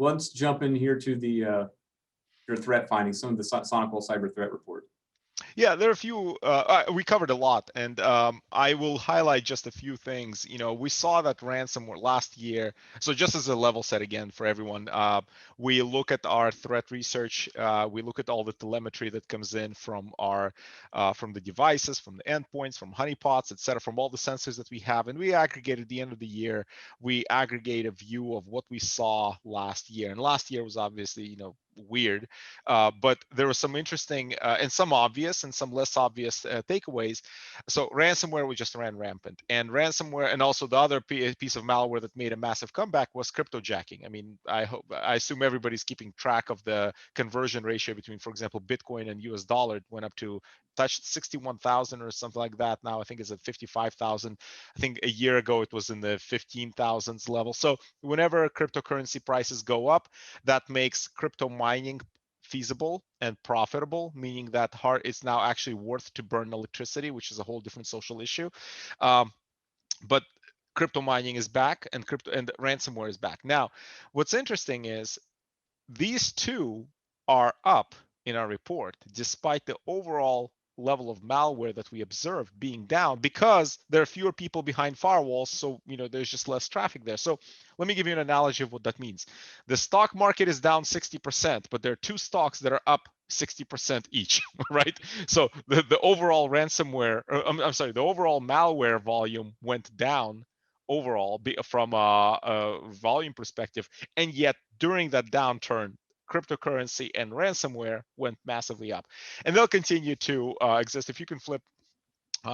let's jump in here to the your threat findings, some of the SonicWall Cyber Threat Report. Yeah, there are a few. We covered a lot, and I will highlight just a few things. We saw that ransomware last year. So just as a level set again for everyone, we look at our threat research. We look at all the telemetry that comes in from from the devices, from the endpoints, from honeypots, etc., from all the sensors that we have, and we aggregate at the end of the year. We aggregate a view of what we saw last year, and last year was obviously weird, but there was some interesting and some obvious and some less obvious takeaways. So ransomware, we just ran rampant, and ransomware, and also the other piece of malware that made a massive comeback was cryptojacking. I mean, I assume everybody's keeping track of the conversion ratio between, for example, Bitcoin and US dollar. It went up to touched 61,000 or something like that. Now I think it's at 55,000. I think a year ago it was in the 15,000s level. So whenever cryptocurrency prices go up, that makes crypto mining feasible and profitable, meaning that it's now actually worth to burn electricity, which is a whole different social issue. But crypto mining is back, and ransomware is back. Now, what's interesting is these two are up in our report, despite the overall level of malware that we observed being down, because there are fewer people behind firewalls, so there's just less traffic there. So let me give you an analogy of what that means. The stock market is down 60%, but there are two stocks that are up 60% each, right? So the overall ransomware, I'm sorry, the overall malware volume went down overall from a volume perspective, and yet during that downturn, cryptocurrency and ransomware went massively up, and they'll continue to exist. If you can flip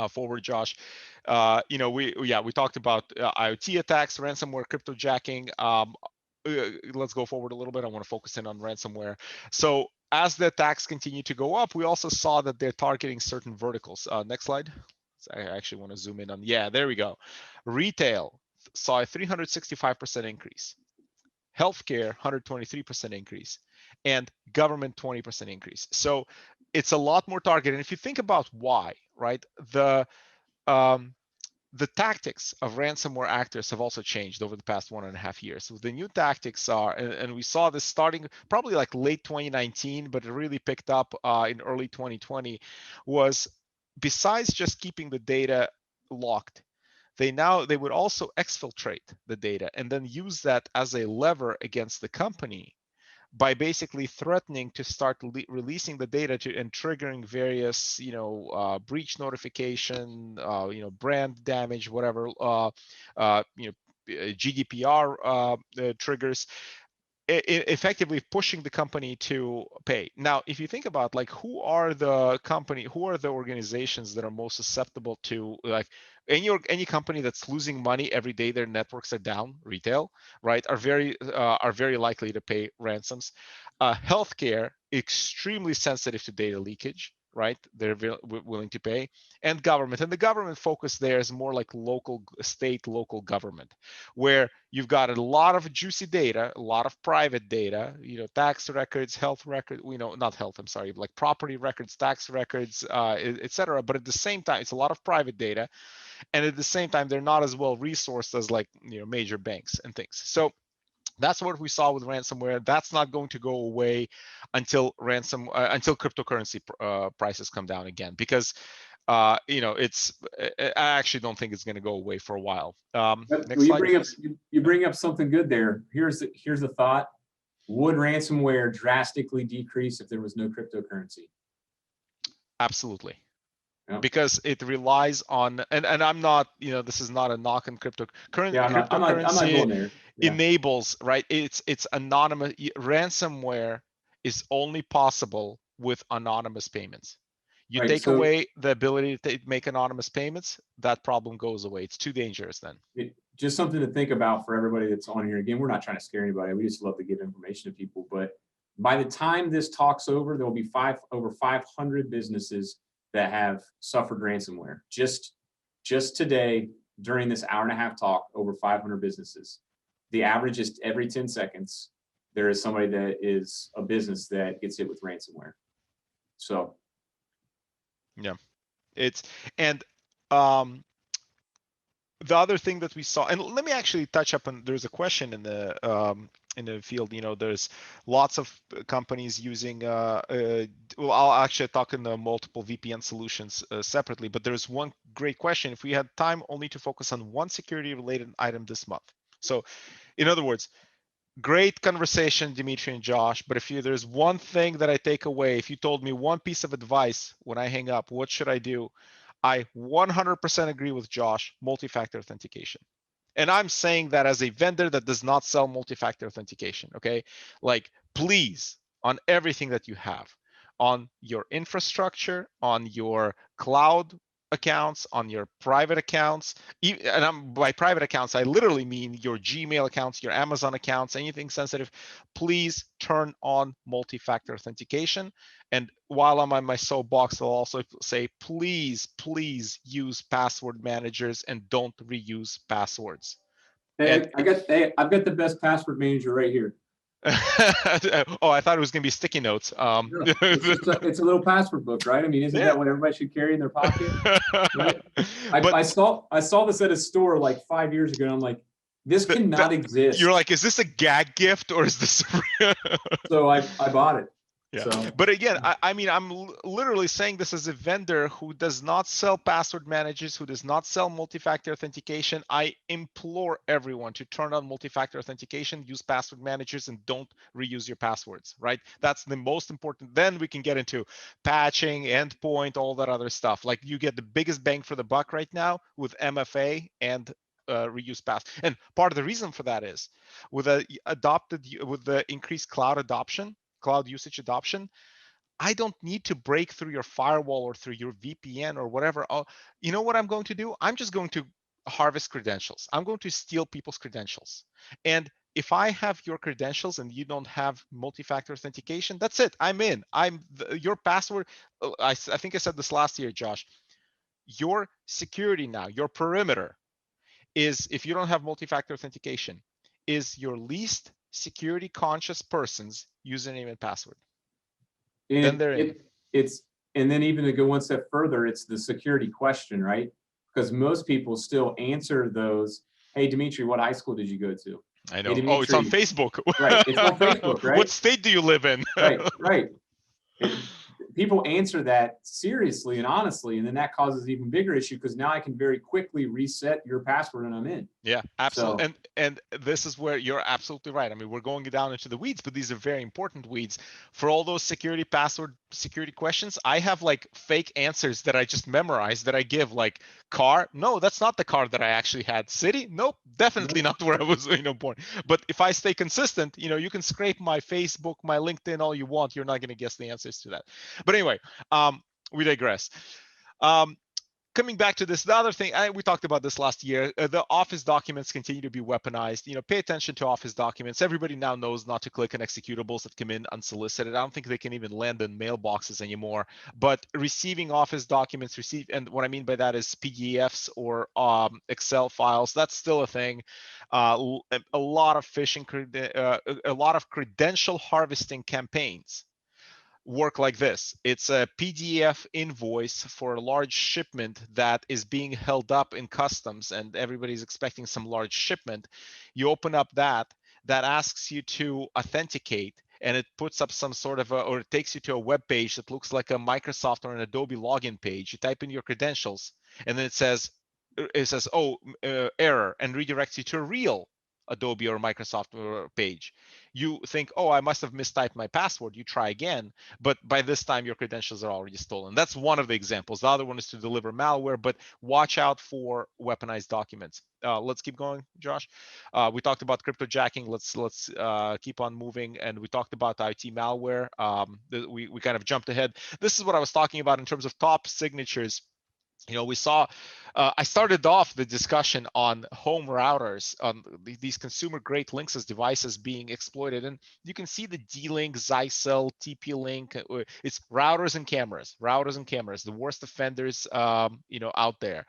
forward, Josh, we talked about IoT attacks, ransomware, cryptojacking. Let's go forward a little bit. I want to focus in on ransomware. So as the attacks continue to go up, we also saw that they're targeting certain verticals. Next slide. So I actually want to zoom in on. Yeah, there we go. Retail saw a 365% increase. Healthcare, 123% increase, and government, 20% increase. So it's a lot more targeted. And if you think about why, right, the tactics of ransomware actors have also changed over the past 1.5 years. So the new tactics are, and we saw this starting probably like late 2019, but it really picked up in early 2020, was besides just keeping the data locked, they would also exfiltrate the data and then use that as a lever against the company by basically threatening to start releasing the data and triggering various, breach notification, brand damage, whatever, GDPR triggers, effectively pushing the company to pay. Now, if you think about who are the organizations that are most susceptible to any company that's losing money every day, their networks are down, retail, right, are very likely to pay ransoms. Healthcare, extremely sensitive to data leakage, right? They're willing to pay. And the government focus there is more like local government, where you've got a lot of juicy data, a lot of private data, tax records, health records, not health, I'm sorry, like property records, tax records, etc. But at the same time, it's a lot of private data. And at the same time, they're not as well resourced as major banks and things. So that's what we saw with ransomware. That's not going to go away until cryptocurrency prices come down again, because I actually don't think it's going to go away for a while. Next slide. You bring up something good there. Here's the thought: would ransomware drastically decrease if there was no cryptocurrency? Absolutely. Because it relies on, and I'm not, this is not a knock on cryptocurrency. Yeah, I'm not going there. Yeah. Enables, right? It's anonymous. Ransomware is only possible with anonymous payments. You take away the ability to make anonymous payments, that problem goes away. It's too dangerous then. Just something to think about for everybody that's on here. Again, we're not trying to scare anybody. We just love to give information to people. But by the time this talk's over, there will be over 500 businesses that have suffered ransomware. Just today, during this hour-and-a-half talk, over 500 businesses. The average is every 10 seconds, there is somebody that is a business that gets hit with ransomware. So, yeah, it's, and The other thing that we saw, and let me actually touch up on, there's a question in the field. There's lots of companies using. Well, I'll actually talk in the multiple VPN solutions separately, but there's one great question. If we had time only to focus on one security-related item this month, so in other words, great conversation, Dmitry and Josh. But if there's one thing that I take away, if you told me one piece of advice when I hang up, what should I do? I 100% agree with Josh, multi-factor authentication. And I'm saying that as a vendor that does not sell multi-factor authentication, okay? Like, please, on everything that you have, on your infrastructure, on your cloud accounts, on your private accounts, and by private accounts, I literally mean your Gmail accounts, your Amazon accounts, anything sensitive, please turn on multi-factor authentication. And while I'm on my soapbox, I'll also say, please use password managers and don't reuse passwords. Hey, I've got the best password manager right here. Oh, I thought it was going to be sticky notes. It's a little password book, right? I mean, isn't that what everybody should carry in their pocket? Right? I saw this at a store like 5 years ago, and I'm like, this cannot exist. You're like, is this a gag gift or is this? So I bought it. Yeah. So. But again, I mean, I'm literally saying this as a vendor who does not sell password managers, who does not sell multi-factor authentication. I implore everyone to turn on multi-factor authentication, use password managers, and don't reuse your passwords, right? That's the most important. Then we can get into patching, endpoint, all that other stuff. Like, you get the biggest bang for the buck right now with MFA and reuse pass. And part of the reason for that is with the increased cloud adoption, cloud usage adoption, I don't need to break through your firewall or through your VPN or whatever. You know what I'm going to do? I'm just going to harvest credentials. I'm going to steal people's credentials. And if I have your credentials and you don't have multi-factor authentication, that's it. I'm in. Your password. I think I said this last year, Josh. Your security now, your perimeter is, if you don't have multi-factor authentication, is your least security conscious person's username and password. And then they're in. And then even to go one step further, it's the security question, right? Because most people still answer those. Hey, Dmitry, what high school did you go to? I know. Hey, Dmitry, it's on Facebook. Right. It's on Facebook, right? What state do you live in? Right. People answer that seriously and honestly, and then that causes even bigger issue, because now I can very quickly reset your password and I'm in. Yeah, absolutely. So, and this is where you're absolutely right. I mean, we're going down into the weeds, but these are very important weeds. For all those password security questions, I have like fake answers that I just memorized that I give, like car. No, that's not the car that I actually had. City? Nope, definitely not where I was, born. But if I stay consistent, you can scrape my Facebook, my LinkedIn, all you want. You're not going to guess the answers to that. But anyway, we digress. Coming back to this, the other thing, we talked about this last year, the Office documents continue to be weaponized. Pay attention to Office documents. Everybody now knows not to click on executables that come in unsolicited. I don't think they can even land in mailboxes anymore. But receiving Office documents, and what I mean by that is PDFs or Excel files, that's still a thing. A lot of phishing, a lot of credential harvesting campaigns work like this. It's a PDF invoice for a large shipment that is being held up in customs, and everybody's expecting some large shipment. You open up that asks you to authenticate, and it puts up some sort of or it takes you to a web page that looks like a Microsoft or an Adobe login page. You type in your credentials, and then it says, error, and redirects you to a real Adobe or Microsoft page. You think, oh, I must have mistyped my password. You try again, but by this time your credentials are already stolen. That's one of the examples. The other one is to deliver malware, but watch out for weaponized documents. Let's keep going, Josh. We talked about cryptojacking. Let's keep on moving, and we talked about IoT malware. We kind of jumped ahead. This is what I was talking about in terms of top signatures. We saw, I started off the discussion on home routers, on these consumer grade Linksys devices being exploited. And you can see the D-Link, Zycel, TP-Link, it's routers and cameras, the worst offenders, out there.